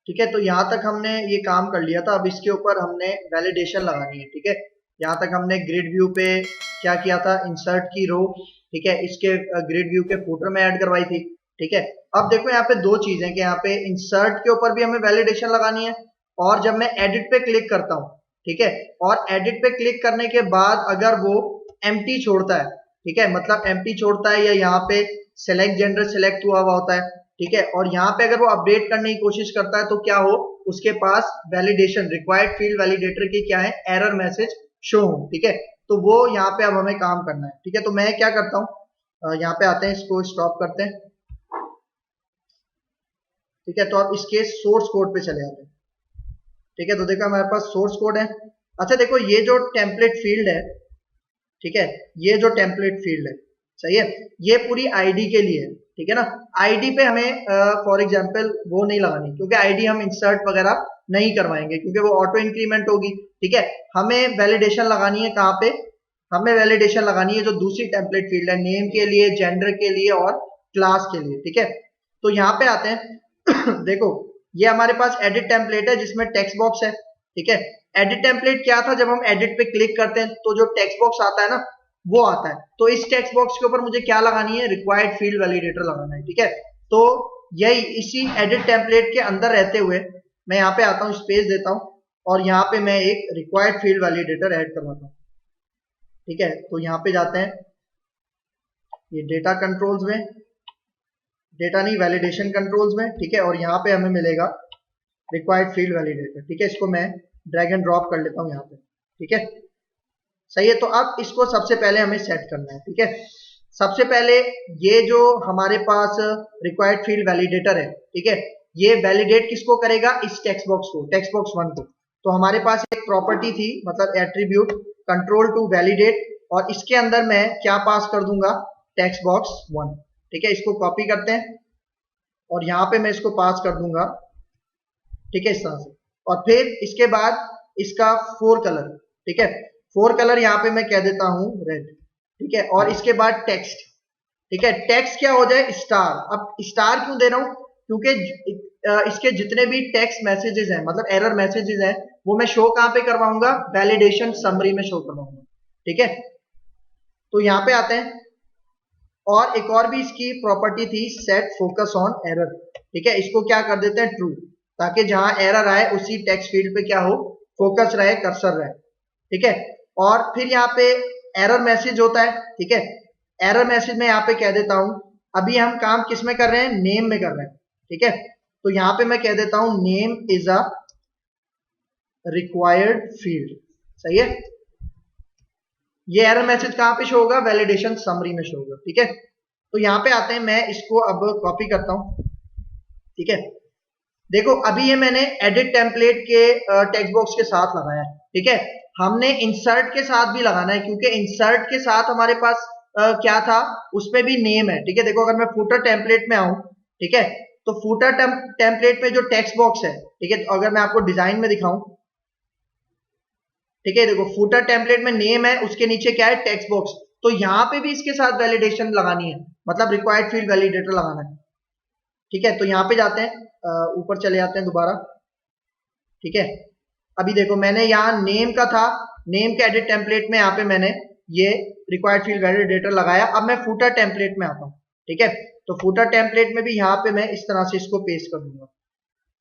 ठीक है, तो यहाँ तक हमने ये काम कर लिया था। अब इसके ऊपर हमने वैलिडेशन लगानी है। ठीक है, यहाँ तक हमने ग्रिड व्यू पे क्या किया था, इंसर्ट की रो, ठीक है, इसके ग्रिड व्यू के फुटर में ऐड करवाई थी। ठीक है, अब देखो यहाँ पे दो चीजें कि यहाँ पे इंसर्ट के ऊपर भी हमें वैलिडेशन लगानी है, और जब मैं एडिट पे क्लिक करता हूँ, ठीक है, और एडिट पे क्लिक करने के बाद अगर वो एम्प्टी छोड़ता है, ठीक है, मतलब एम्प्टी छोड़ता है या यहाँ पे सेलेक्ट जेंडर सेलेक्ट हुआ हुआ होता है, ठीक है, और यहाँ पे अगर वो अपडेट करने की कोशिश करता है तो क्या हो, उसके पास वैलिडेशन रिक्वायर्ड फील्ड वैलिडेटर की क्या है, एरर मैसेज शो हो। ठीक है, तो वो यहाँ पे अब हमें काम करना है। ठीक है, तो मैं क्या करता हूँ, यहाँ पे आते हैं, इसको स्टॉप करते हैं। ठीक है, तो अब इसके सोर्स कोड पे चले जाते हैं। ठीक है, तो देखो हमारे पास सोर्स कोड है। अच्छा देखो, ये जो टेम्पलेट फील्ड है, ठीक है, ये जो टेम्पलेट फील्ड है, सही है, ये पूरी आईडी के लिए है। ठीक है ना, आईडी पे हमें फॉर एग्जांपल वो नहीं लगानी, क्योंकि आईडी हम इंसर्ट वगैरह नहीं करवाएंगे, क्योंकि वो ऑटो इंक्रीमेंट होगी। ठीक है, हमें वैलिडेशन लगानी है कहाँ पे, हमें वैलिडेशन लगानी है जो दूसरी टेम्पलेट फील्ड है, नेम के लिए, जेंडर के लिए और क्लास के लिए। ठीक है, तो यहाँ पे आते हैं देखो, ये हमारे पास एडिट टेम्पलेट है जिसमें टेक्स्ट बॉक्स है। ठीक है, एडिट टेम्पलेट क्या था, जब हम एडिट पे क्लिक करते हैं तो जो टेक्स्ट बॉक्स आता है ना, वो आता है। तो इस टेक्स्ट बॉक्स के ऊपर मुझे क्या लगानी है, रिक्वायर्ड फील्ड वैलिडेटर लगाना है। ठीक है, तो यही इसी एडिट टेम्पलेट के अंदर रहते हुए मैं यहाँ पे आता हूँ, स्पेस देता हूँ, और यहाँ पे मैं एक रिक्वायर्ड फील्ड वैलिडेटर ऐड करवाता हूँ। ठीक है, तो यहाँ पे जाते हैं, ये डेटा कंट्रोल्स में, डेटा नहीं वैलिडेशन कंट्रोल्स में। ठीक है, और यहाँ पे हमें मिलेगा रिक्वायर्ड फील्ड वैलिडेटर। ठीक है, इसको मैं ड्रैग एंड ड्रॉप कर लेता हूँ यहाँ पे। ठीक है, सही है, तो अब इसको सबसे पहले हमें सेट करना है। ठीक है, सबसे पहले ये जो हमारे पास रिक्वायर्ड फील्ड वैलिडेटर है, ठीक है, ये वैलिडेट किसको करेगा, इस टेक्स्ट बॉक्स को, टेक्स्ट बॉक्स 1 को। तो हमारे पास एक प्रॉपर्टी थी, मतलब एट्रीब्यूट कंट्रोल टू वैलिडेट, और इसके अंदर मैं क्या पास कर दूंगा, टेक्स्ट बॉक्स 1। ठीक है, इसको कॉपी करते हैं और यहाँ पे मैं इसको पास कर दूंगा। ठीक है, इस तरह से, और फिर इसके बाद इसका 4 कलर। ठीक है, 4 कलर यहाँ पे मैं कह देता हूँ रेड। ठीक है, और इसके बाद टेक्स्ट। ठीक है, टेक्स्ट क्या हो जाए, स्टार। अब स्टार क्यों दे रहा हूँ, क्योंकि इसके जितने भी टेक्स्ट मैसेजेस हैं, मतलब एरर मैसेजेस हैं, वो मैं शो कहाँ पे करवाऊंगा, वैलिडेशन समरी में शो करवाऊंगा। ठीक है, तो यहाँ पे आते हैं, और एक और भी इसकी प्रॉपर्टी थी, सेट फोकस ऑन एरर। ठीक है, इसको क्या कर देते हैं, ट्रू, ताकि जहां एरर आए उसी टेक्स्ट फील्ड पे क्या हो, फोकस रहे, कर्सर रहे। ठीक है, और फिर यहाँ पे एरर मैसेज होता है। ठीक है, एरर मैसेज में यहाँ पे कह देता हूं, अभी हम काम किस में कर रहे हैं, नेम में कर रहे हैं। ठीक है, तो यहाँ पे मैं कह देता हूं, name is a required field. सही है, ये एरर मैसेज कहां पे शो होगा, वैलिडेशन समरी में शो होगा। ठीक है, तो यहाँ पे आते हैं, मैं इसको अब कॉपी करता हूं। ठीक है, देखो अभी ये मैंने एडिट टेम्पलेट के टेक्स्ट बॉक्स के साथ लगाया है। ठीक है, हमने इंसर्ट के साथ भी लगाना है, क्योंकि इंसर्ट के साथ हमारे पास क्या था, उसमें भी नेम है। ठीक है, देखो अगर मैं फुटर टेम्पलेट में आऊं, ठीक है, तो फुटर टेम्पलेट में जो टेक्स्ट बॉक्स है, ठीक है, तो अगर मैं आपको डिजाइन में दिखाऊं, ठीक है, देखो फुटर टेम्पलेट में नेम है, उसके नीचे क्या है, टेक्स्ट बॉक्स। तो यहाँ पे भी इसके साथ वैलिडेशन लगानी है, मतलब रिक्वायर्ड फील्ड वैलिडेटर लगाना है। ठीक है, तो यहाँ पे जाते हैं, ऊपर चले जाते हैं दोबारा। ठीक है, अभी देखो मैंने यहाँ नेम का था, नेम के एडिट टेम्पलेट में यहाँ पे मैंने ये रिक्वायर्ड फील्ड वैलिडेटर लगाया। अब मैं फुटर टेम्पलेट में आता हूँ। ठीक है, तो फुटर टेम्पलेट में भी यहाँ पे मैं इस तरह से इसको पेस्ट कर दूंगा।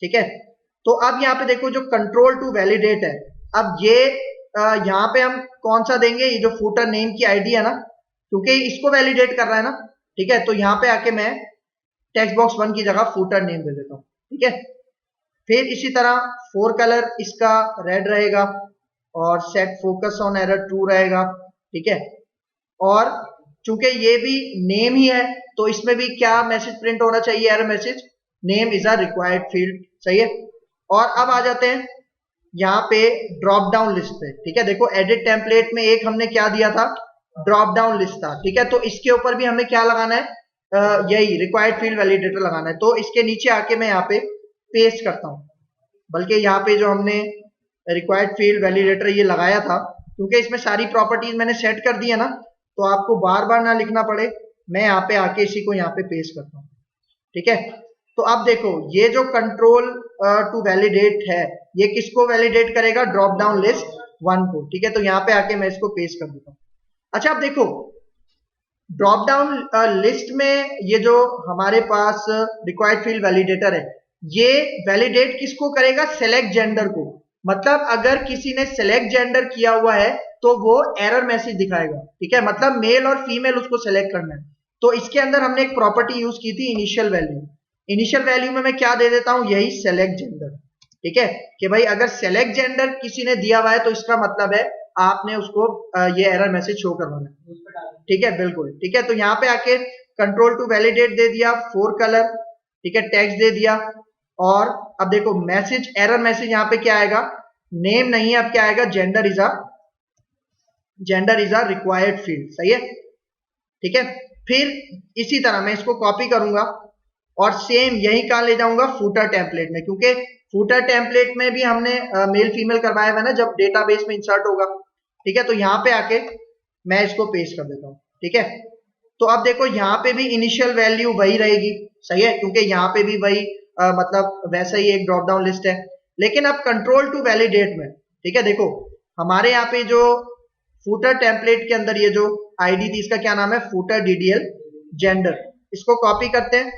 ठीक है, तो अब यहाँ पे देखो जो कंट्रोल टू वैलिडेट है, अब ये यहाँ पे हम कौन सा देंगे, ये जो फुटर नेम की आईडी है ना, क्योंकि इसको वैलिडेट कर रहा है ना। ठीक है, तो यहाँ पे आके मैं टेक्स्ट बॉक्स 1 की जगह फुटर नेम दे देता हूँ। ठीक है, फिर इसी तरह 4 कलर इसका रेड रहेगा, और set focus on error true रहेगा। ठीक है, और चूंकि ये भी नेम ही है, तो इसमें भी क्या मैसेज प्रिंट होना चाहिए, error message, name is a required field. सही है, और अब आ जाते हैं यहाँ पे ड्रॉप डाउन लिस्ट पे। ठीक है, देखो एडिट टेम्पलेट में एक हमने क्या दिया था, ड्रॉप डाउन लिस्ट था। ठीक है, तो इसके ऊपर भी हमें क्या लगाना है, यही रिक्वायर्ड फील्ड वैलिडेटर लगाना है। तो इसके नीचे आके मैं यहाँ पे पेस्ट करता हूँ, बल्कि यहाँ पे जो हमने रिक्वायर्ड फील्ड वैलिडेटर ये लगाया था, क्योंकि इसमें सारी प्रॉपर्टीज मैंने सेट कर दी है ना, तो आपको बार बार ना लिखना पड़े, मैं यहाँ पे आके इसी को यहाँ पे पेस्ट करता हूँ। ठीक है, तो अब देखो ये जो कंट्रोल टू वैलिडेट है, ये किसको वैलिडेट करेगा, ड्रॉप डाउन लिस्ट 1 को। ठीक है, तो यहाँ पे आके मैं इसको पेस्ट कर देता हूँ। अच्छा अब देखो ड्रॉप डाउन लिस्ट में ये जो हमारे पास रिक्वायर्ड फील्ड वैलिडेटर है, ये वैलिडेट किसको करेगा, सेलेक्ट जेंडर को। मतलब अगर किसी ने सेलेक्ट जेंडर किया हुआ है तो वो एरर मैसेज दिखाएगा। ठीक है, मतलब मेल और फीमेल उसको सेलेक्ट करना है। तो इसके अंदर हमने एक प्रॉपर्टी यूज की थी इनिशियल वैल्यू। इनिशियल वैल्यू में मैं क्या दे देता हूं, यही सेलेक्ट जेंडर। ठीक है, कि भाई अगर सेलेक्ट जेंडर किसी ने दिया हुआ है तो इसका मतलब है आपने उसको ये एरर मैसेज शो करवाना है। ठीक है, बिल्कुल ठीक है। तो यहाँ पे आके कंट्रोल टू वैलिडेट दे दिया, 4 कलर, ठीक है, टेक्स्ट दे दिया। और अब देखो मैसेज, एरर मैसेज यहाँ पे क्या आएगा, नेम नहीं, अब क्या आएगा, gender is a required field. सही है, ठीक है। फिर इसी तरह मैं इसको कॉपी करूंगा और सेम यही कहां ले जाऊंगा, फूटर टेम्पलेट में, क्योंकि फूटर टेम्पलेट में भी हमने मेल फीमेल करवाया हुआ है ना जब डेटाबेस में इंसर्ट होगा। ठीक है, तो यहाँ पे आके मैं इसको पेस्ट कर देता हूँ। ठीक है, तो अब देखो यहाँ पे भी इनिशियल वैल्यू वही रहेगी। सही है, क्योंकि यहाँ पे भी वही मतलब वैसा ही एक ड्रॉप डाउन लिस्ट है। लेकिन अब कंट्रोल टू वैलिडेट में, ठीक है, देखो हमारे यहाँ पे जो फूटर टेम्पलेट के अंदर ये जो आईडी थी, इसका क्या नाम है, फूटर डीडीएल जेंडर। इसको कॉपी करते हैं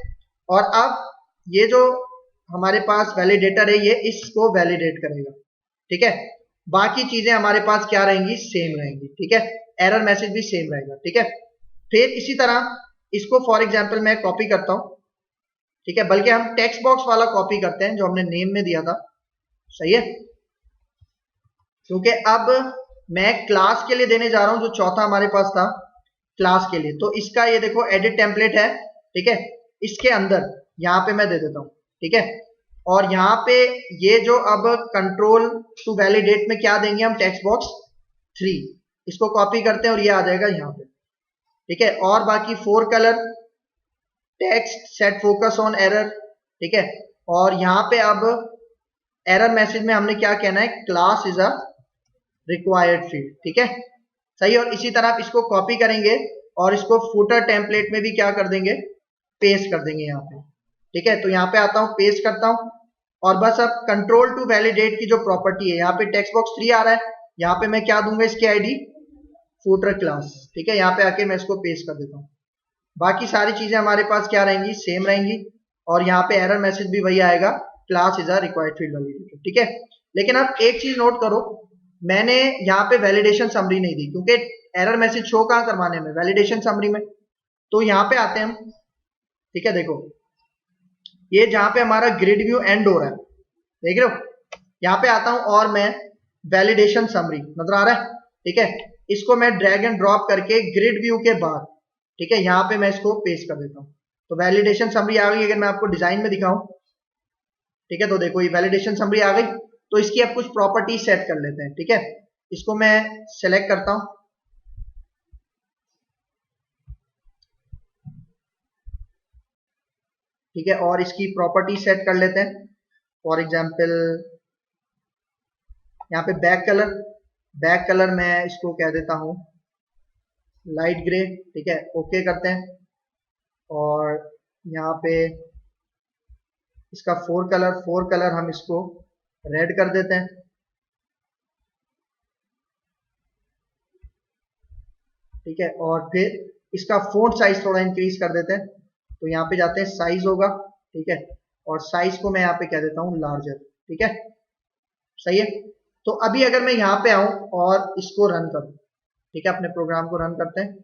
और अब ये जो हमारे पास वैलिडेटर है ये इसको वैलिडेट करेगा। ठीक है, बाकी चीजें हमारे पास क्या रहेंगी, सेम रहेंगी। ठीक है, एरर मैसेज भी सेम रहेगा। ठीक है, फिर इसी तरह इसको फॉर एग्जांपल मैं कॉपी करता हूं। ठीक है, बल्कि हम टेक्स्ट बॉक्स वाला कॉपी करते हैं जो हमने नेम में दिया था। सही है, क्योंकि अब मैं क्लास के लिए देने जा रहा हूं जो चौथा हमारे पास था क्लास के लिए। तो इसका ये देखो एडिट टेम्पलेट है। ठीक है, इसके अंदर यहां पे मैं दे देता हूं। ठीक है, और यहाँ पे ये जो अब कंट्रोल टू वैलिडेट में क्या देंगे हम, टेक्स्ट बॉक्स 3, इसको कॉपी करते हैं और ये आ जाएगा यहाँ पे। ठीक है, और बाकी 4 colour, text, set focus on error. ठीक है, और यहाँ पे अब एरर मैसेज में हमने क्या कहना है, class is a required field. ठीक है, सही। और इसी तरह आप इसको कॉपी करेंगे और इसको फूटर टेम्पलेट में भी क्या कर देंगे, पेस्ट कर देंगे यहाँ पे। ठीक है, तो यहाँ पे आता हूँ, पेस्ट करता हूँ और बस अब कंट्रोल टू वैलिडेट की जो प्रॉपर्टी है, यहाँ पे टेक्स्ट बॉक्स 3 आ रहा है, यहाँ पे मैं क्या दूंगा, इसकी आईडी फूटर क्लास। ठीक है, यहाँ पे आके मैं इसको पेस्ट कर देता हूँ। बाकी सारी चीजें हमारे पास क्या रहेंगी, सेम रहेंगी। और यहाँ पे एरर मैसेज भी वही आएगा, class is a required field validator. ठीक है, लेकिन अब एक चीज नोट करो, मैंने यहाँ पे वैलिडेशन समरी नहीं दी, क्योंकि एरर मैसेज शो कहाँ करवाने में, वैलिडेशन समरी में। तो यहाँ पे आते हैं हम। ठीक है, देखो ये जहां पे हमारा ग्रिड व्यू एंड हो रहा है, देख रहे हो, यहाँ पे आता हूं और मैं वैलिडेशन समरी, नजर आ रहा है। ठीक है, इसको मैं ड्रैग एंड ड्रॉप करके ग्रिड व्यू के बाद, ठीक है, यहाँ पे मैं इसको पेस्ट कर देता हूँ। तो वैलिडेशन समरी आ गई। अगर मैं आपको डिजाइन में दिखाऊं, ठीक है, तो देखो ये वैलिडेशन समरी आ गई। तो इसकी अब कुछ प्रॉपर्टी सेट कर लेते हैं। ठीक है, इसको मैं सेलेक्ट करता हूं। ठीक है, और इसकी प्रॉपर्टी सेट कर लेते हैं। फॉर एग्जाम्पल यहाँ पे बैक कलर मैं इसको कह देता हूं लाइट ग्रे। ठीक है, ओके करते हैं। और यहाँ पे इसका 4 कलर हम इसको रेड कर देते हैं। ठीक है, और फिर इसका फ़ॉन्ट साइज थोड़ा इंक्रीज कर देते हैं। तो यहाँ पे जाते हैं, साइज होगा। ठीक है, और साइज को मैं यहाँ पे कह देता हूँ लार्जर। ठीक है, सही है। तो अभी अगर मैं यहाँ पे आऊं और इसको रन करूं, ठीक है, अपने प्रोग्राम को रन करते हैं।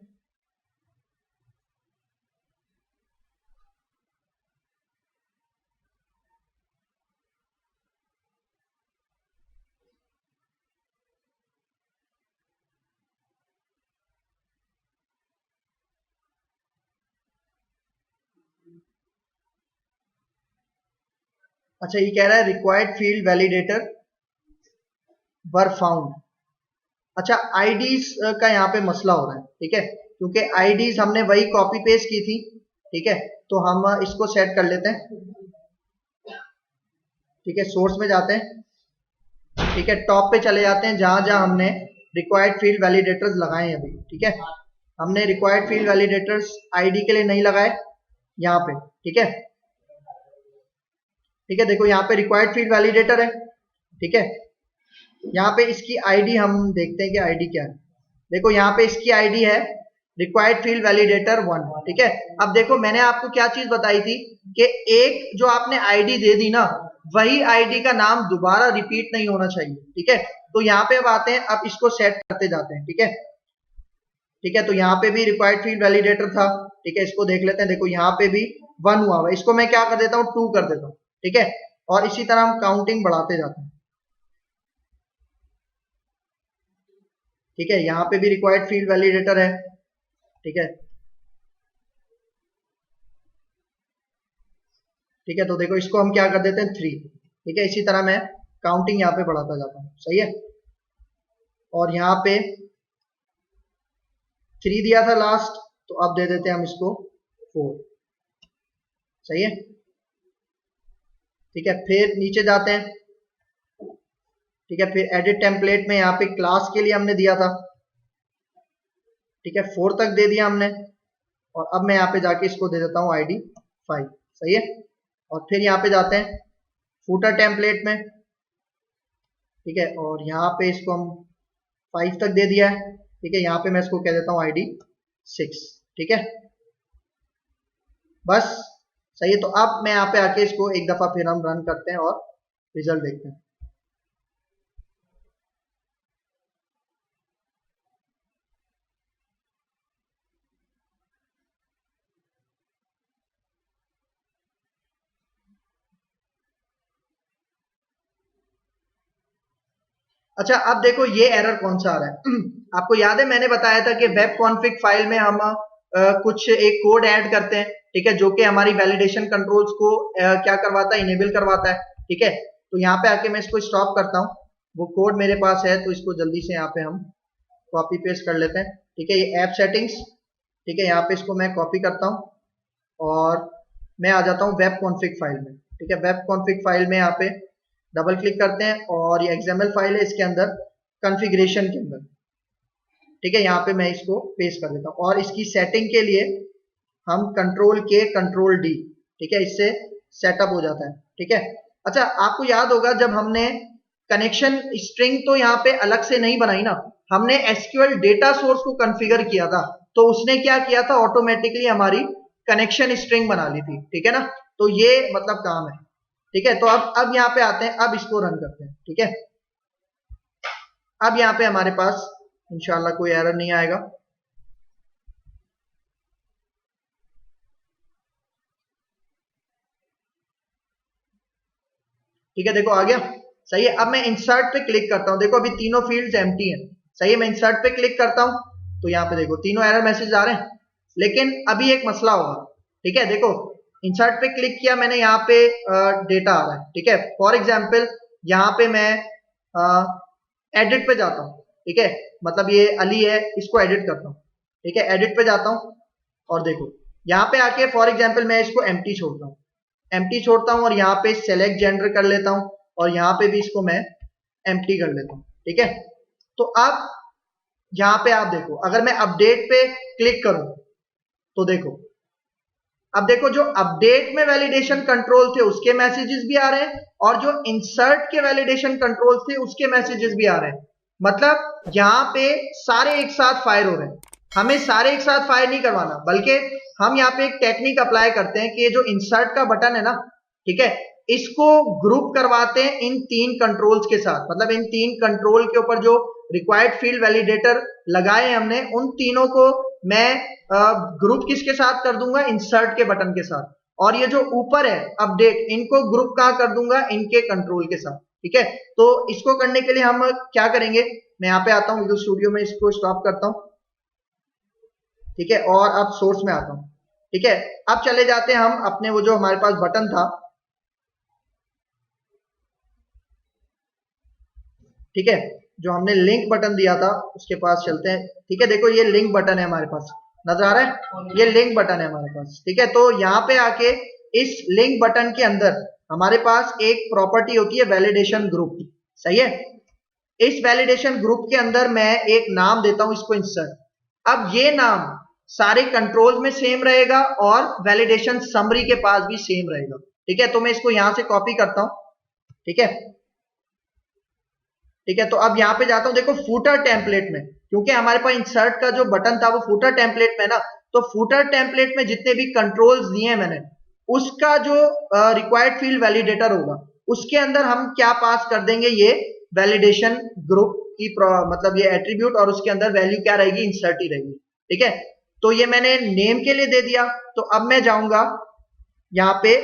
अच्छा, ये कह रहा है required field validator were found. अच्छा, आईडीज का यहाँ पे मसला हो रहा है। ठीक है, क्योंकि आईडीज हमने वही कॉपी पेस्ट की थी। ठीक है, तो हम इसको सेट कर लेते हैं। ठीक है, सोर्स में जाते हैं। ठीक है, टॉप पे चले जाते हैं जहां जहां हमने रिक्वायर्ड फील्ड वैलिडेटर्स लगाए हैं अभी। ठीक है, हमने रिक्वायर्ड फील्ड वैलिडेटर्स आईडी के लिए नहीं लगाए यहाँ पे। ठीक है, ठीक है, देखो यहाँ पे रिक्वायर्ड फील्ड वैलिडेटर है। ठीक है, यहाँ पे इसकी आईडी हम देखते हैं कि आईडी क्या है। देखो यहाँ पे इसकी आईडी है रिक्वायर्ड फील्ड वैलिडेटर 1। ठीक है, अब देखो मैंने आपको क्या चीज बताई थी कि एक जो आपने आईडी दे दी ना, वही आईडी का नाम दोबारा रिपीट नहीं होना चाहिए। ठीक है, तो यहाँ पे अब आते हैं, अब इसको सेट करते जाते हैं। ठीक है, ठीक है, तो यहाँ पे भी रिक्वायर्ड फील्ड वैलिडेटर था। ठीक है, इसको देख लेते हैं। देखो यहाँ पे भी 1 हुआ हुआ, इसको मैं क्या कर देता हूँ 2 कर देता हूँ। ठीक है, और इसी तरह हम काउंटिंग बढ़ाते जाते हैं। ठीक है, यहाँ पे भी रिक्वायर्ड फील्ड वैलिडेटर है। ठीक है, ठीक है, तो देखो इसको हम क्या कर देते हैं 3। ठीक है, इसी तरह मैं काउंटिंग यहाँ पे बढ़ाता जाता हूँ। सही है, और यहाँ पे 3 दिया था लास्ट, तो अब दे देते हैं हम इसको 4। सही है, ठीक है, फिर नीचे जाते हैं। ठीक है, फिर एडिट टेम्पलेट में यहाँ पे क्लास के लिए हमने दिया था। ठीक है, 4 तक दे दिया हमने, और अब मैं यहाँ पे जाके इसको दे देता हूँ ID 5। सही है, और फिर यहाँ पे जाते हैं फूटर टेम्पलेट में। ठीक है, और यहाँ पे इसको हम 5 तक दे दिया है। ठीक है, यहाँ पे मैं इसको कह देता हूँ ID 6। ठीक है, बस सही है। तो अब मैं यहाँ पे आके इसको एक दफा फिर हम रन करते हैं और रिजल्ट देखते हैं। अच्छा, अब देखो ये एरर कौन सा आ रहा है। आपको याद है मैंने बताया था कि वेब कॉन्फ़िग फाइल में हम कुछ एक कोड ऐड करते हैं। ठीक है, जो कि हमारी वैलिडेशन कंट्रोल्स को क्या करवाता है, इनेबल करवाता है। ठीक है, तो यहाँ पे आके मैं इसको स्टॉप करता हूँ। वो कोड मेरे पास है, तो इसको जल्दी से यहाँ पे हम कॉपी पेस्ट कर लेते हैं। ठीक है, ये ऐप सेटिंग्स। ठीक है, यहाँ पे इसको मैं कॉपी करता हूँ और मैं आ जाता हूँ वेब कॉन्फ़िग फाइल में। ठीक है, वेब कॉन्फ़िग फाइल में यहाँ पे डबल क्लिक करते हैं, और ये XML फाइल है, इसके अंदर कॉन्फ़िगरेशन के अंदर। ठीक है, यहाँ पे मैं इसको पेस्ट कर देता हूँ, और इसकी सेटिंग के लिए हम Ctrl+K Ctrl+D। ठीक है, इससे सेटअप हो जाता है। ठीक है, अच्छा आपको याद होगा जब हमने कनेक्शन स्ट्रिंग तो यहाँ पे अलग से नहीं बनाई ना, हमने SQL डेटा सोर्स को कॉन्फ़िगर किया था, तो उसने क्या किया था, ऑटोमेटिकली हमारी कनेक्शन स्ट्रिंग बना ली थी। ठीक है ना, तो ये मतलब काम है। ठीक है, तो अब यहाँ पे आते हैं, अब इसको रन करते हैं। ठीक है, अब यहाँ पे हमारे पास इंशाल्लाह कोई एरर नहीं आएगा। ठीक है, देखो आ गया। सही है, अब मैं इंसर्ट पे क्लिक करता हूं। देखो अभी तीनों फील्ड्स एम्प्टी हैं। सही है, मैं इंसर्ट पे क्लिक करता हूं, तो यहाँ पे देखो तीनों एरर मैसेज आ रहे हैं, लेकिन अभी एक मसला होगा। ठीक है, देखो इंसर्ट पे क्लिक किया मैंने, यहाँ पे डेटा आ रहा है। ठीक है, फॉर एग्जाम्पल यहाँ पे मैं एडिट पे जाता हूँ। ठीक है, मतलब ये अली है, इसको एडिट करता हूँ। ठीक है, एडिट पे जाता हूँ, और देखो यहाँ पे आके फॉर एग्जाम्पल मैं इसको एम्प्टी छोड़ता हूँ, एम्प्टी छोड़ता हूँ, और यहाँ पे सेलेक्ट जेंडर कर लेता हूँ, और यहाँ पे भी इसको मैं एम्प्टी कर लेता हूँ। ठीक है, तो अब यहाँ पे आप देखो, अगर मैं अपडेट पे क्लिक करूं, तो देखो अब देखो जो अपडेट में वैलिडेशन कंट्रोल थे उसके मैसेजेस भी आ रहे हैं, और जो इंसर्ट के वैलिडेशन कंट्रोल थे उसके मैसेजेस भी आ रहे हैं। मतलब यहाँ पे सारे एक साथ फायर हो रहे हैं। हमें सारे एक साथ फायर नहीं करवाना, बल्कि हम यहाँ पे एक टेक्निक अप्लाई करते हैं कि ये जो इंसर्ट का बटन है ना, ठीक है, इसको ग्रुप करवाते हैं इन 3 कंट्रोल्स के साथ। मतलब इन 3 कंट्रोल के ऊपर जो रिक्वायर्ड फील्ड वैलिडेटर लगाए हैं हमने, उन तीनों को मैं ग्रुप किसके साथ कर दूंगा, इंसर्ट के बटन के साथ। और ये जो ऊपर है अपडेट, इनको ग्रुप कहां कर दूंगा, इनके कंट्रोल के साथ। ठीक है, तो इसको करने के लिए हम क्या करेंगे, मैं यहाँ पे आता हूँ विजुअल स्टूडियो में, इसको स्टॉप करता हूँ। ठीक है, और अब सोर्स में आता हूँ। ठीक है, अब चले जाते हैं हम अपने वो जो हमारे पास बटन था। ठीक है, जो हमने लिंक बटन दिया था उसके पास चलते हैं। ठीक है, देखो ये लिंक बटन है हमारे पास, नजर आ रहा है, ये लिंक बटन है हमारे पास। ठीक है, तो यहाँ पे आके इस लिंक बटन के अंदर हमारे पास एक प्रॉपर्टी होती है वैलिडेशन ग्रुप। सही है, इस वैलिडेशन ग्रुप के अंदर मैं एक नाम देता हूं इसको इंसर्ट। अब ये नाम सारे कंट्रोल में सेम रहेगा और वैलिडेशन समरी के पास भी सेम रहेगा। ठीक है, तो मैं इसको यहां से कॉपी करता हूं, ठीक है, ठीक है। तो अब यहां पे जाता हूं, देखो फूटर टेम्पलेट में, क्योंकि हमारे पास इंसर्ट का जो बटन था वो फूटर टेम्पलेट में ना, तो फूटर टेम्पलेट में जितने भी कंट्रोल्स दिए हैं मैंने, उसका जो रिक्वायर्ड फील्ड वैलिडेटर होगा उसके अंदर हम क्या पास कर देंगे, ये वैलिडेशन ग्रुप की मतलब ये एट्रीब्यूट, और उसके अंदर वैल्यू क्या रहेगी, इंसर्ट ही रहेगी, ठीक है। तो ये मैंने नेम के लिए दे दिया। तो अब मैं जाऊंगा यहाँ पे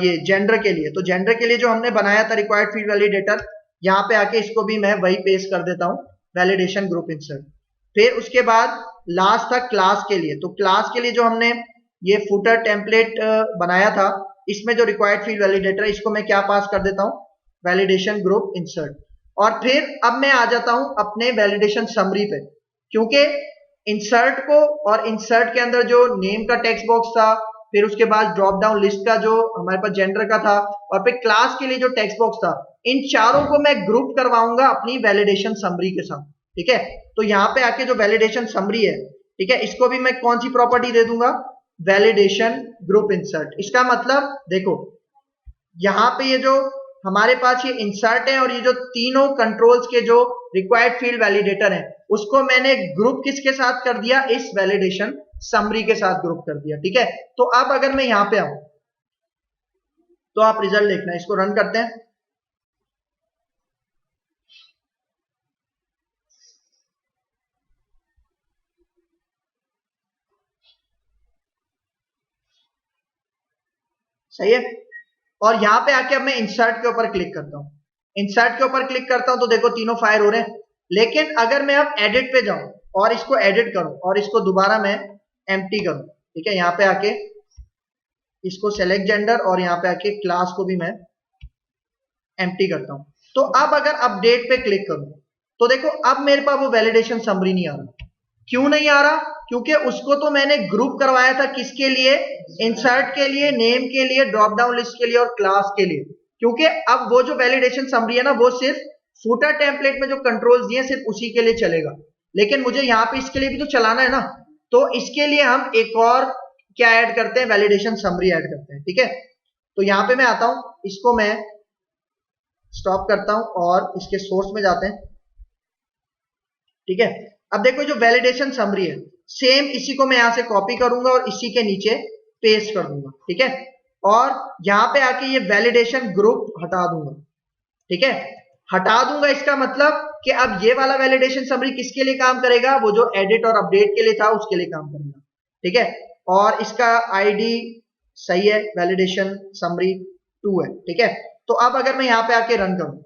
ये जेंडर के लिए, तो जेंडर के लिए जो हमने बनाया था रिक्वायर्ड फील्ड वैलिडेटर, यहाँ पे आके इसको भी मैं वही पेस्ट कर देता हूँ, वैलिडेशन ग्रुप इंसर्ट। फिर उसके बाद लास्ट था क्लास के लिए, तो क्लास के लिए जो हमने ये फुटर टेम्पलेट बनाया था, इसमें जो रिक्वायर्ड फील्ड वैलिडेटर है, इसको मैं क्या पास कर देता हूँ, वैलिडेशन ग्रुप इंसर्ट। और फिर अब मैं आ जाता हूं अपने वैलिडेशन समरी पे, क्योंकि इंसर्ट को और इंसर्ट के अंदर जो नेम का टेक्स्ट बॉक्स था, फिर उसके बाद ड्रॉप डाउन लिस्ट का जो हमारे पास जेंडर का था, और फिर क्लास के लिए जो टेक्स्ट बॉक्स था, इन चारों को मैं ग्रुप करवाऊंगा अपनी वैलिडेशन समरी के साथ, ठीक है। तो यहाँ पे आके जो वैलिडेशन समरी है, ठीक है, इसको भी मैं कौन सी प्रॉपर्टी दे दूंगा, वैलिडेशन ग्रुप इंसर्ट। इसका मतलब देखो यहाँ पे ये जो हमारे पास ये इंसर्ट है और ये जो तीनों कंट्रोल्स के जो रिक्वायर्ड फील्ड वैलिडेटर है, उसको मैंने ग्रुप किसके साथ कर दिया, इस वैलिडेशन समरी के साथ ग्रुप कर दिया, ठीक है। तो अब अगर मैं यहां पे आऊं तो आप रिजल्ट देखना, इसको रन करते हैं। सही है। और यहां पे आके अब मैं इंसर्ट के ऊपर क्लिक करता हूं, इंसर्ट के ऊपर क्लिक करता हूं तो देखो तीनों फायर हो रहे हैं। लेकिन अगर मैं अब एडिट पे जाऊं और इसको एडिट करूं और इसको दोबारा मैं एम्प्टी करूं, ठीक है, यहां पे आके इसको सेलेक्ट जेंडर और यहां पे आके क्लास को भी मैं एम्प्टी करता हूं, तो अब अगर अपडेट पे क्लिक करूं तो देखो अब मेरे पास वो वैलिडेशन समरी नहीं आ रहा। क्यों नहीं आ रहा, क्योंकि उसको तो मैंने ग्रुप करवाया था, किसके लिए, इंसर्ट के लिए, नेम के लिए, ड्रॉप डाउन लिस्ट के लिए और क्लास के लिए। क्योंकि अब वो जो वैलिडेशन समरी है ना, वो सिर्फ फुटर टेम्पलेट में जो कंट्रोल्स दिए सिर्फ उसी के लिए चलेगा, लेकिन मुझे यहाँ पे इसके लिए भी तो चलाना है ना, तो इसके लिए हम एक और क्या ऐड करते हैं, वैलिडेशन समरी ऐड करते हैं, ठीक है। तो यहाँ पे मैं आता हूं, इसको मैं स्टॉप करता हूं और इसके सोर्स में जाते हैं, ठीक है। अब देखो जो वैलिडेशन समरी है, सेम इसी को मैं यहां से कॉपी करूंगा और इसी के नीचे पेस्ट कर दूंगा, ठीक है। और यहां पे आके ये वैलिडेशन ग्रुप हटा दूंगा, ठीक है, हटा दूंगा। इसका मतलब कि अब ये वाला वैलिडेशन समरी किसके लिए काम करेगा, वो जो एडिट और अपडेट के लिए था उसके लिए काम करेगा, ठीक है। और इसका आईडी सही है, वैलिडेशन समरी 2 है, ठीक है। तो अब अगर मैं यहां पे आके रन करूं,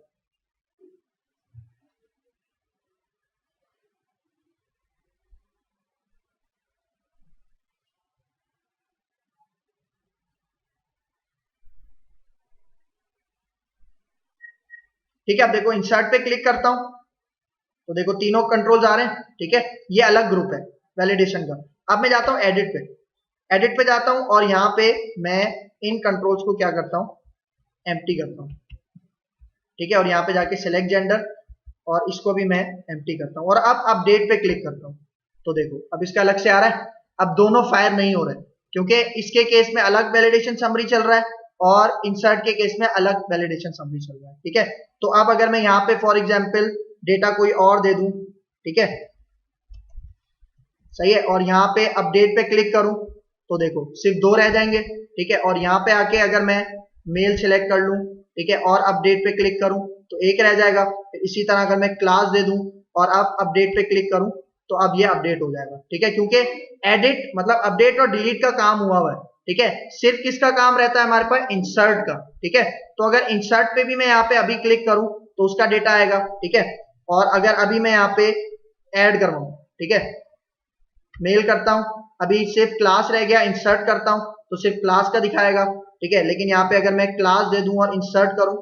ठीक है, अब देखो इंसर्ट पे क्लिक करता हूं तो देखो तीनों कंट्रोल्स आ रहे हैं, ठीक है, ये अलग ग्रुप है वैलिडेशन का। अब मैं जाता हूं एडिट पे, एडिट पे जाता हूं और यहां पे मैं इन कंट्रोल्स को क्या करता हूं, एम्प्टी करता हूं, ठीक है। और यहां पे जाके सिलेक्ट जेंडर और इसको भी मैं एम्प्टी करता हूं और अब अपडेट पे क्लिक करता हूं, तो देखो अब इसका अलग से आ रहा है। अब दोनों फायर नहीं हो रहे क्योंकि इसके केस में अलग वैलिडेशन समरी चल रहा है और इंसर्ट के केस में अलग वैलिडेशन समरी चल रहा है, ठीक है। तो अब अगर मैं यहाँ पे फॉर एग्जाम्पल डेटा कोई और दे दूं, ठीक है, सही है, और यहाँ पे अपडेट पे क्लिक करूं तो देखो सिर्फ 2 रह जाएंगे, ठीक है। और यहाँ पे आके अगर मैं मेल सिलेक्ट कर लूं, ठीक है, और अपडेट पे क्लिक करूं तो 1 रह जाएगा। इसी तरह अगर मैं क्लास दे दूं और अब अपडेट पे क्लिक करूं तो अब ये अपडेट हो जाएगा, ठीक है, क्योंकि एडिट मतलब अपडेट और डिलीट का काम हुआ है, ठीक है। सिर्फ किसका काम रहता है हमारे पास, इंसर्ट का, ठीक है। तो अगर इंसर्ट पे भी मैं यहाँ पे अभी क्लिक करूं तो उसका डेटा आएगा, ठीक है। और अगर अभी मैं यहाँ पे ऐड करवाऊं, ठीक है, मेल करता हूं, अभी सिर्फ क्लास रह गया, इंसर्ट करता हूं तो सिर्फ क्लास का दिखाएगा, ठीक है। लेकिन यहाँ पे अगर मैं क्लास दे दूं और इंसर्ट करूं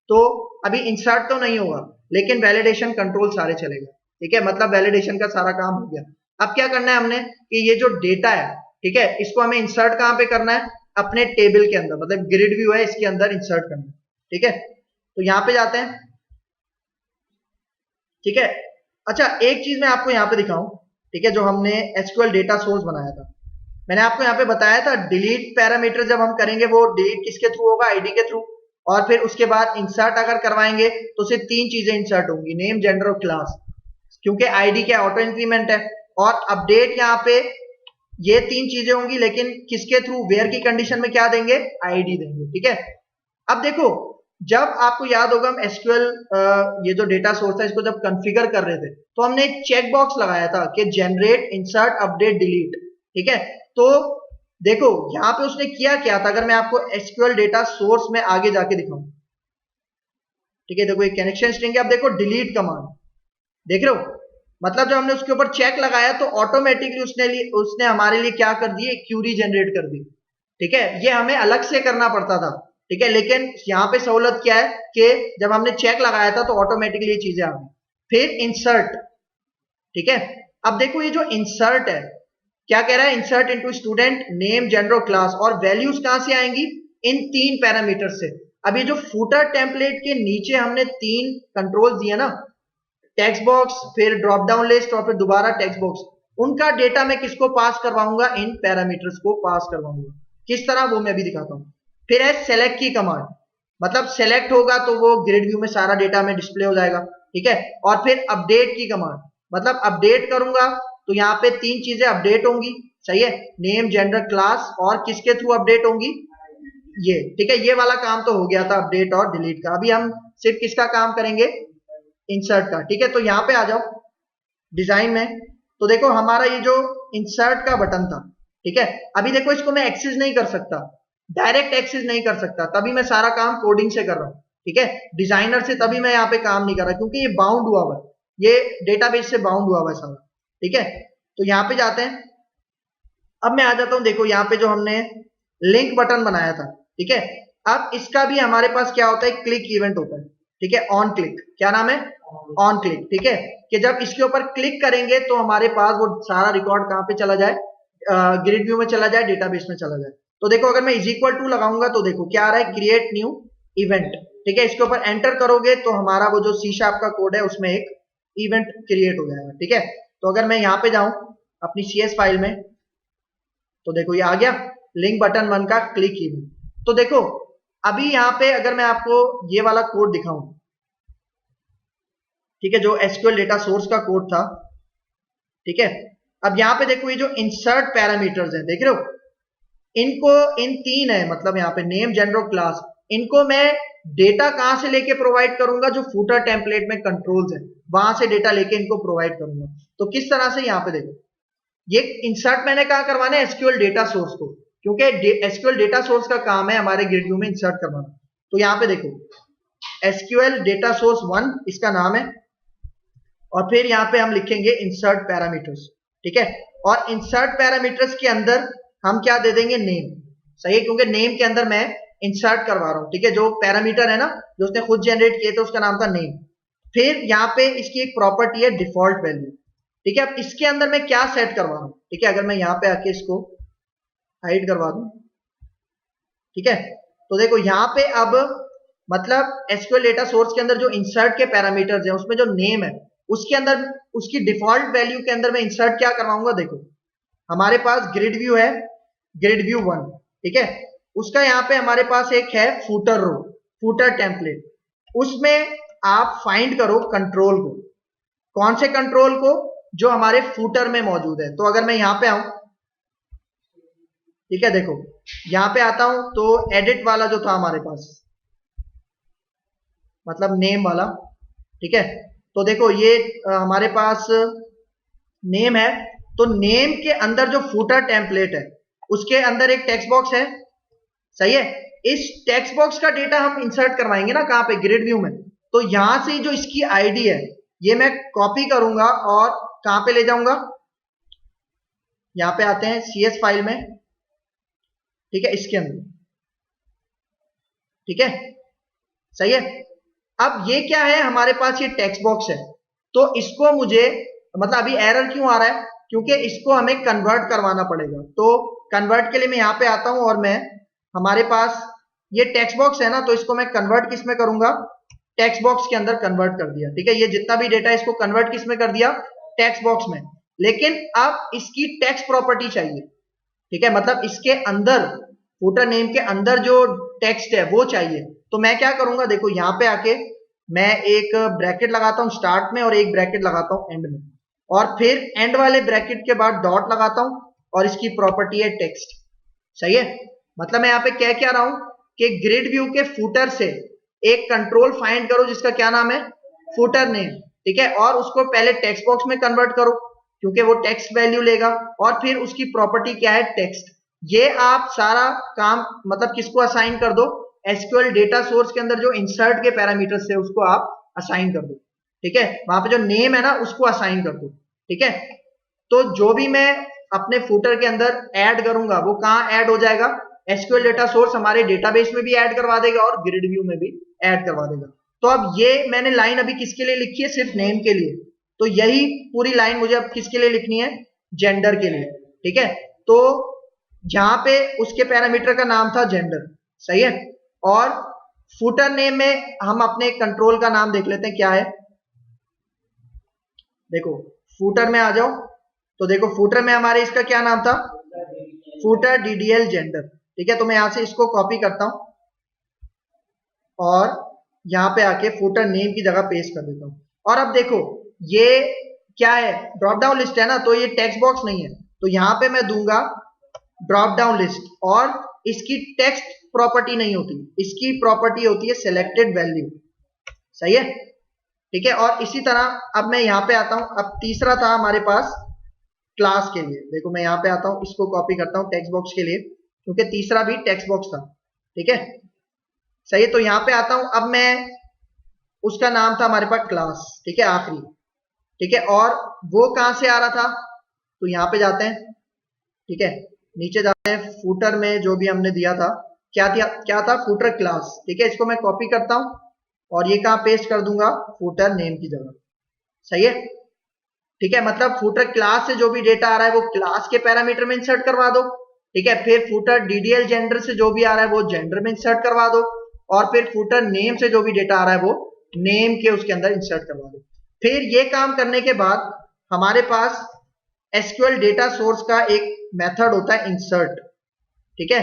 तो अभी इंसर्ट तो नहीं होगा लेकिन वैलिडेशन कंट्रोल सारे चलेगा, ठीक है, मतलब वैलिडेशन का सारा काम हो गया। अब क्या करना है हमने कि ये जो डेटा है, ठीक है, इसको हमें इंसर्ट कहां पे करना है, अपने टेबल के अंदर, मतलब ग्रिड व्यू है इसके अंदर इंसर्ट करना है, ठीक है। तो यहां पे जाते हैं, ठीक है। अच्छा एक चीज मैं आपको यहां पे दिखाऊं, ठीक है, जो हमने एसक्यूएल डेटा सोर्स बनाया था, मैंने आपको यहाँ पे बताया था डिलीट पैरामीटर जब हम करेंगे वो डिलीट किसके थ्रू होगा, आईडी के थ्रू। और फिर उसके बाद इंसर्ट अगर करवाएंगे तो सिर्फ 3 चीजें इंसर्ट होंगी, नेम, जेंडर और क्लास, क्योंकि आईडी क्या ऑटो इंक्रीमेंट है। और अपडेट यहाँ पे ये 3 चीजें होंगी, लेकिन किसके थ्रू, वेयर की कंडीशन में क्या देंगे, आईडी देंगे। ठीक है, अब देखो जब आपको याद होगा हम एसक्यूएल ये जो डेटा सोर्स है इसको जब कॉन्फ़िगर कर रहे थे तो हमने एक चेक बॉक्स लगाया था कि जनरेट, इंसर्ट, अपडेट, डिलीट। ठीक है, तो देखो यहां पे उसने किया क्या था, अगर मैं आपको एसक्यूएल डेटा सोर्स में आगे जाके दिखाऊं। ठीक है, देखो ये कनेक्शन स्ट्रिंग है। अब देखो डिलीट कमांड, देख रहे हो, मतलब जब हमने उसके ऊपर चेक लगाया तो ऑटोमेटिकली उसने हमारे लिए क्या कर दी, एक क्यूरी जनरेट कर दी। ठीक है, ये हमें अलग से करना पड़ता था। ठीक है, लेकिन यहाँ पे सहूलत क्या है कि जब हमने चेक लगाया था तो ऑटोमेटिकली ये चीजें आ गई। फिर इंसर्ट। ठीक है, अब देखो ये जो इंसर्ट है क्या कह रहा है, insert into student, name, gender, class, और वैल्यूज कहां से आएंगी, इन 3 पैरामीटर से। अब ये जो फूटर टेम्पलेट के नीचे हमने 3 कंट्रोल दिए ना, टेक्स्ट बॉक्स, फिर ड्रॉप डाउन लिस्ट और फिर दोबारा टेक्स्ट बॉक्स, उनका डेटा मैं किसको पास करवाऊंगा, इन पैरामीटर्स को पास करवाऊंगा। किस तरह वो मैं भी दिखाता हूं। फिर है सेलेक्ट की कमांड, मतलब सेलेक्ट होगा तो वो ग्रिड व्यू में सारा डेटा में डिस्प्ले हो जाएगा। ठीक है, और फिर अपडेट की कमांड, मतलब अपडेट करूंगा तो यहाँ पे 3 चीजें अपडेट होंगी। सही है, नेम, जेंडर, क्लास, और किसके थ्रू अपडेट होंगी, ये। ठीक है, ये वाला काम तो हो गया था अपडेट और डिलीट का। अभी हम सिर्फ किसका काम करेंगे, इंसर्ट का। ठीक है, तो यहाँ पे आ जाओ डिजाइन में, तो देखो हमारा ये जो इंसर्ट का बटन था। ठीक है, अभी देखो इसको मैं एक्सेस नहीं कर सकता, डायरेक्ट एक्सेस नहीं कर सकता, तभी मैं सारा काम कोडिंग से कर रहा हूं। ठीक है, डिजाइनर से तभी मैं यहाँ पे काम नहीं कर रहा क्योंकि ये बाउंड हुआ हुआ है, ये डेटाबेस से बाउंड हुआ हुआ है सारा। ठीक है, तो यहाँ पे जाते हैं। अब मैं आ जाता हूं, देखो यहाँ पे जो हमने लिंक बटन बनाया था। ठीक है, अब इसका भी हमारे पास क्या होता है, क्लिक इवेंट होता है। ठीक है, ऑन क्लिक, क्या नाम है, ऑन क्लिक। ठीक है, कि जब इसके ऊपर क्लिक करेंगे तो हमारे पास वो सारा रिकॉर्ड कहां पे चला जाए, ग्रिड व्यू में चला जाए, डेटाबेस में चला जाए। तो देखो अगर मैं इज इक्वल टू लगाऊंगा तो देखो क्या आ रहा है, क्रिएट न्यू इवेंट। ठीक है, इसके ऊपर एंटर करोगे तो हमारा वो जो C# का कोड है उसमें एक इवेंट क्रिएट हो जाएगा। ठीक है, तो अगर मैं यहाँ पे जाऊं अपनी CS फाइल में तो देखो ये आ गया लिंक बटन 1 का क्लिक इवेंट। तो देखो अभी यहाँ पे अगर मैं आपको ये वाला कोड दिखाऊं, ठीक है, जो एसक्यूएल डेटा सोर्स का कोड था। ठीक है, अब यहाँ पे देखो ये जो इंसर्ट पैरामीटर्स हैं, देख रहे हो, इनको इन 3 है, मतलब यहाँ पे नेम, जेंडर, क्लास, इनको मैं डेटा कहां से लेके प्रोवाइड करूंगा, जो फूटर टेम्पलेट में कंट्रोल्स है वहां से डेटा लेके इनको प्रोवाइड करूंगा। तो किस तरह से, यहाँ पे देखो ये इंसर्ट मैंने कहा करवाना है एसक्यूएल डेटा सोर्स को, क्योंकि एसक्यूएल डेटा सोर्स का काम है हमारे ग्रिड व्यू में इंसर्ट करवाना। तो यहाँ पे देखो एसक्यूएल डेटा सोर्स 1 इसका नाम है, और फिर यहाँ पे हम लिखेंगे इंसर्ट पैरामीटर्स। ठीक है, और इंसर्ट पैरामीटर्स के अंदर हम क्या दे देंगे, नेम। सही है, क्योंकि नेम के अंदर मैं इंसर्ट करवा रहा हूं। ठीक है, जो पैरामीटर है ना जो उसने खुद जनरेट किए थे उसका नाम था नेम। फिर यहाँ पे इसकी एक प्रॉपर्टी है डिफॉल्ट वैल्यू। ठीक है, अब इसके अंदर मैं क्या सेट करवा रहा हूं, ठीक है, अगर मैं यहाँ पे आके इसको हाइड करवा दूं, ठीक है, तो देखो यहाँ पे अब मतलब एसक्यूएल डेटा सोर्स के अंदर जो इंसर्ट के पैरामीटर्स हैं उसमें जो नेम है उसके अंदर उसकी डिफॉल्ट वैल्यू के अंदर मैं इंसर्ट क्या करवाऊंगा, देखो हमारे पास ग्रिड व्यू है, ग्रिड व्यू 1। ठीक है, उसका यहाँ पे हमारे पास एक है फूटर रो, फूटर टेम्पलेट, उसमें आप फाइंड करो कंट्रोल को, कौन से कंट्रोल को, जो हमारे फूटर में मौजूद है। तो अगर मैं यहाँ पे आऊं, ठीक है, देखो यहाँ पे आता हूं तो एडिट वाला जो था हमारे पास, मतलब नेम वाला। ठीक है, तो देखो ये हमारे पास नेम है, तो नेम के अंदर जो फूटर टेम्पलेट है उसके अंदर एक टेक्स्ट बॉक्स है। सही है, इस टेक्स्ट बॉक्स का डेटा हम इंसर्ट करवाएंगे ना कहां पे, ग्रिड व्यू में। तो यहां से जो इसकी आईडी है ये मैं कॉपी करूंगा और कहां पे ले जाऊंगा, यहां पे आते हैं CS फाइल में। ठीक है, इसके अंदर। ठीक है, सही है, अब ये क्या है हमारे पास, ये टेक्स्ट बॉक्स है, तो इसको मुझे मतलब अभी एरर क्यों आ रहा है, क्योंकि इसको हमें कन्वर्ट करवाना पड़ेगा। तो कन्वर्ट के लिए मैं यहां पे आता हूं और मैं हमारे पास ये टेक्स्ट बॉक्स है ना, तो इसको मैं कन्वर्ट किस में करूंगा, टेक्स्ट बॉक्स के अंदर कन्वर्ट कर दिया। ठीक है, ये जितना भी डेटा है इसको कन्वर्ट किस में कर दिया, टेक्स्ट बॉक्स में। लेकिन अब इसकी टेक्स्ट प्रॉपर्टी चाहिए। ठीक है, मतलब इसके अंदर फुटर नेम के अंदर जो टेक्स्ट है वो चाहिए। तो मैं क्या करूंगा, देखो यहाँ पे आके मैं एक ब्रैकेट लगाता हूँ स्टार्ट में और एक ब्रैकेट लगाता हूँ एंड में, और फिर एंड वाले ब्रैकेट के बाद डॉट लगाता हूँ और इसकी प्रॉपर्टी है टेक्स्ट। सही है, मतलब मैं यहाँ पे क्या रहा हूं कि ग्रिड व्यू के फुटर से एक कंट्रोल फाइंड करो जिसका क्या नाम है, फुटर नेम। ठीक है, और उसको पहले टेक्स्ट बॉक्स में कन्वर्ट करो क्योंकि वो टेक्स्ट वैल्यू लेगा, और फिर उसकी प्रॉपर्टी क्या है, टेक्स्ट। ये आप सारा काम मतलब किसको असाइन कर दो, एसक्यूएल डेटा सोर्स के अंदर जो इंसर्ट के पैरामीटर्स है उसको आप असाइन कर दो। ठीक है, वहां पे जो नेम है ना उसको असाइन कर दो। ठीक है, तो जो भी मैं अपने फुटर के अंदर ऐड करूंगा वो कहां ऐड हो जाएगा, एसक्यूएल डेटा सोर्स हमारे डेटाबेस में भी ऐड करवा देगा और ग्रिड व्यू में भी ऐड करवा देगा। तो अब ये मैंने लाइन अभी किसके लिए लिखी है, सिर्फ नेम के लिए। तो यही पूरी लाइन मुझे अब किसके लिए लिखनी है, जेंडर के लिए। ठीक है, तो जहां पे उसके पैरामीटर का नाम था जेंडर, सही है, और फुटर नेम में हम अपने कंट्रोल का नाम देख लेते हैं क्या है। देखो फुटर में आ जाओ, तो देखो फुटर में हमारे इसका क्या नाम था, फुटर डीडीएल जेंडर। ठीक है, तो मैं यहां से इसको कॉपी करता हूं और यहां पे आके फुटर नेम की जगह पेस्ट कर देता हूं। और अब देखो ये क्या है, ड्रॉप डाउन लिस्ट है ना, तो ये टेक्स्ट बॉक्स नहीं है, तो यहां पे मैं दूंगा ड्रॉप डाउन लिस्ट, और इसकी टेक्स्ट प्रॉपर्टी नहीं होती, इसकी प्रॉपर्टी होती है सिलेक्टेड वैल्यू। सही है, ठीक है, और इसी तरह अब मैं यहां पे आता हूं, अब तीसरा था हमारे पास क्लास के लिए। देखो मैं यहां पे आता हूं, इसको कॉपी करता हूं टेक्स्ट बॉक्स के लिए क्योंकि तीसरा भी टेक्स्ट बॉक्स था। ठीक है, सही है, तो यहां पे आता हूं, अब मैं उसका नाम था हमारे पास क्लास। ठीक है, आखिरी। ठीक है, और वो कहां से आ रहा था, तो यहां पे जाते हैं। ठीक है, नीचे जाते हैं, फुटर में जो भी हमने दिया था क्या था, फुटर क्लास। ठीक है, इसको मैं कॉपी करता हूं और ये कहां पेस्ट कर दूंगा, फुटर नेम की जगह। सही है, ठीक है, मतलब फुटर क्लास से जो भी डेटा आ रहा है वो क्लास के पैरामीटर में इंसर्ट करवा दो। ठीक है, फिर फुटर डीडीएल जेंडर से जो भी आ रहा है वो जेंडर में इंसर्ट करवा दो, और फिर फुटर नेम से जो भी डेटा आ रहा है वो नेम के उसके अंदर इंसर्ट करवा दो। फिर ये काम करने के बाद हमारे पास एसक्यूएल डेटा सोर्स का एक मेथड होता है इंसर्ट। ठीक है,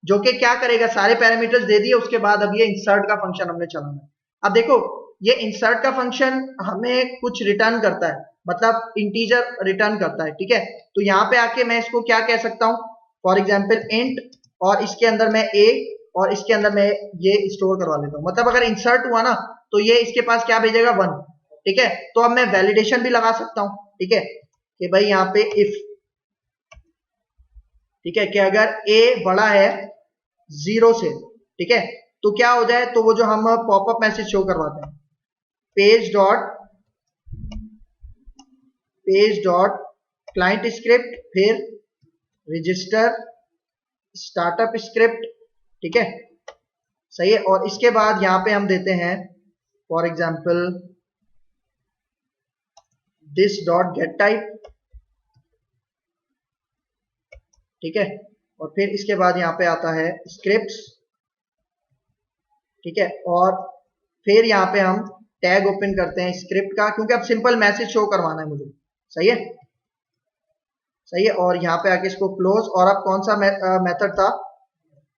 जो कि क्या करेगा, सारे पैरामीटर्स दे दिए, उसके बाद अब ये इंसर्ट का फंक्शन हमने चलाना है। अब देखो ये इंसर्ट का फंक्शन हमें कुछ रिटर्न करता है, मतलब इंटीजर रिटर्न करता है। ठीक है, तो यहां पे आके मैं इसको क्या कह सकता हूं, फॉर एग्जांपल इंट, और इसके अंदर मैं ए और इसके अंदर मैं ये स्टोर करवा लेता हूं। मतलब अगर इंसर्ट हुआ ना तो ये इसके पास क्या भेजेगा, 1। ठीक है, तो अब मैं वैलिडेशन भी लगा सकता हूं। ठीक है, कि भाई यहाँ पे इफ, ठीक है, कि अगर ए बड़ा है 0 से, ठीक है, तो क्या हो जाए, तो वो जो हम पॉपअप मैसेज शो करवाते हैं, पेज डॉट क्लाइंट स्क्रिप्ट, फिर रजिस्टर स्टार्टअप स्क्रिप्ट। ठीक है, सही है, और इसके बाद यहां पे हम देते हैं for example this dot gate type. ठीक है, और फिर इसके बाद यहां पे आता है स्क्रिप्ट्स। ठीक है, और फिर यहां पे हम टैग ओपन करते हैं स्क्रिप्ट का, क्योंकि अब सिंपल मैसेज शो करवाना है मुझे। सही है, सही है, और यहां पे आके इसको क्लोज, और अब कौन सा मेथड था,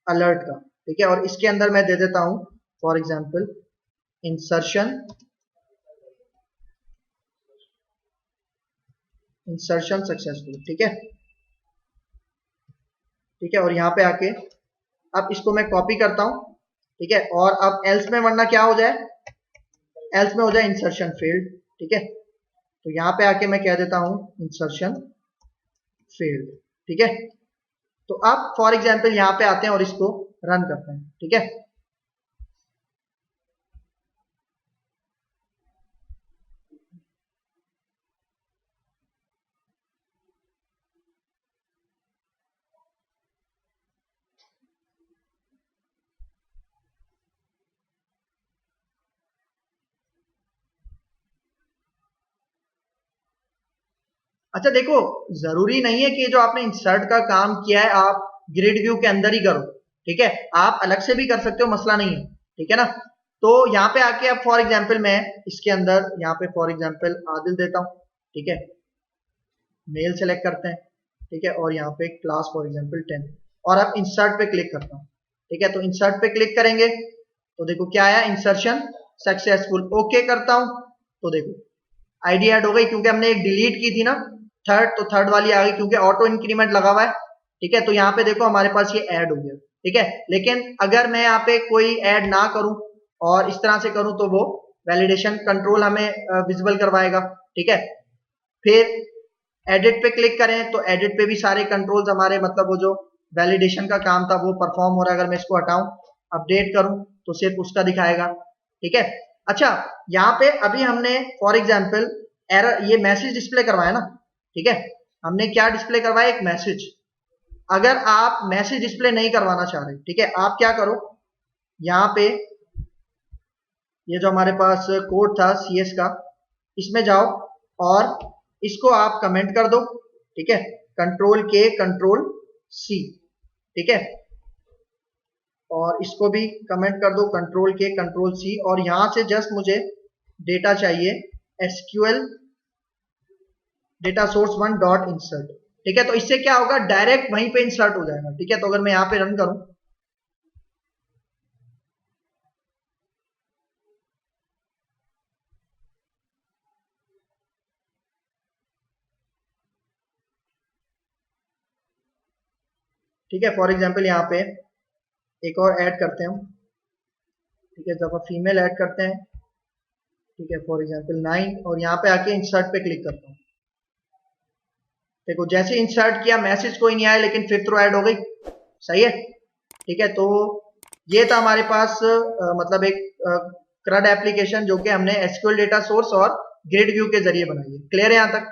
अलर्ट का। ठीक है, और इसके अंदर मैं दे देता हूं फॉर एग्जांपल इंसर्शन सक्सेसफुल। ठीक है, ठीक है, और यहां पे आके अब इसको मैं कॉपी करता हूं। ठीक है, और अब एल्स में वरना क्या हो जाए, एल्स में हो जाए इंसर्शन फेल्ड। ठीक है, तो यहां पे आके मैं कह देता हूं इंसर्शन फेल्ड। ठीक है, तो अब फॉर एग्जांपल यहां पे आते हैं और इसको रन करते हैं। ठीक है, अच्छा देखो, जरूरी नहीं है कि जो आपने इंसर्ट का काम किया है आप ग्रिड व्यू के अंदर ही करो। ठीक है, आप अलग से भी कर सकते हो, मसला नहीं है। ठीक है ना, तो यहाँ पे आके अब फॉर एग्जांपल मैं इसके अंदर यहाँ पे फॉर एग्जांपल आदिल देता हूँ। ठीक है, मेल सेलेक्ट करते हैं, ठीक है, और यहाँ पे क्लास फॉर एग्जांपल 10 और अब इंसर्ट पे क्लिक करता हूँ। ठीक है, तो इंसर्ट पे क्लिक करेंगे तो देखो क्या आया, इंसर्शन सक्सेसफुल। ओके करता हूं तो देखो आईडी ऐड हो गई, क्योंकि हमने एक डिलीट की थी ना थर्ड, तो थर्ड वाली आ गई क्योंकि ऑटो इंक्रीमेंट लगा हुआ है। ठीक है, तो यहाँ पे देखो हमारे पास ये ऐड हो गया। ठीक है, लेकिन अगर मैं यहाँ पे कोई ऐड ना करूं और इस तरह से करूं तो वो वैलिडेशन कंट्रोल हमें विजिबल करवाएगा। ठीक है, फिर एडिट पे क्लिक करें तो एडिट पे भी सारे कंट्रोल्स हमारे, मतलब वो जो वैलिडेशन का काम था वो परफॉर्म हो रहा है। अगर मैं इसको हटाऊं, अपडेट करूं तो सिर्फ उसका दिखाएगा। ठीक है, अच्छा यहाँ पे अभी हमने फॉर एग्जांपल एरर, ये मैसेज डिस्प्ले करवाया ना। ठीक है, हमने क्या डिस्प्ले करवाया, एक मैसेज। अगर आप मैसेज डिस्प्ले नहीं करवाना चाह रहे, ठीक है, आप क्या करो, यहाँ पे ये जो हमारे पास कोड था CS का, इसमें जाओ और इसको आप कमेंट कर दो। ठीक है, Ctrl+K Ctrl+C। ठीक है, और इसको भी कमेंट कर दो Ctrl+K Ctrl+C, और यहां से जस्ट मुझे डेटा चाहिए SQL data source 1 dot insert. ठीक है, तो इससे क्या होगा, डायरेक्ट वहीं पे इंसर्ट हो जाएगा। ठीक है, तो अगर मैं यहां पे रन करूं, ठीक है, फॉर एग्जांपल यहाँ पे एक और ऐड करते हैं हम। ठीक है, जब आप फीमेल ऐड करते हैं, ठीक है, फॉर एग्जांपल 9, और यहाँ पे आके इंसर्ट पे क्लिक करता हूँ। देखो जैसे इंसर्ट किया मैसेज कोई नहीं आया, लेकिन फिर थ्रो ऐड हो गई। सही है। ठीक है, तो ये था हमारे पास मतलब एक CRUD एप्लीकेशन जो कि हमने SQL डेटा सोर्स और ग्रिड व्यू के जरिए बनाई है। क्लियर है यहाँ तक?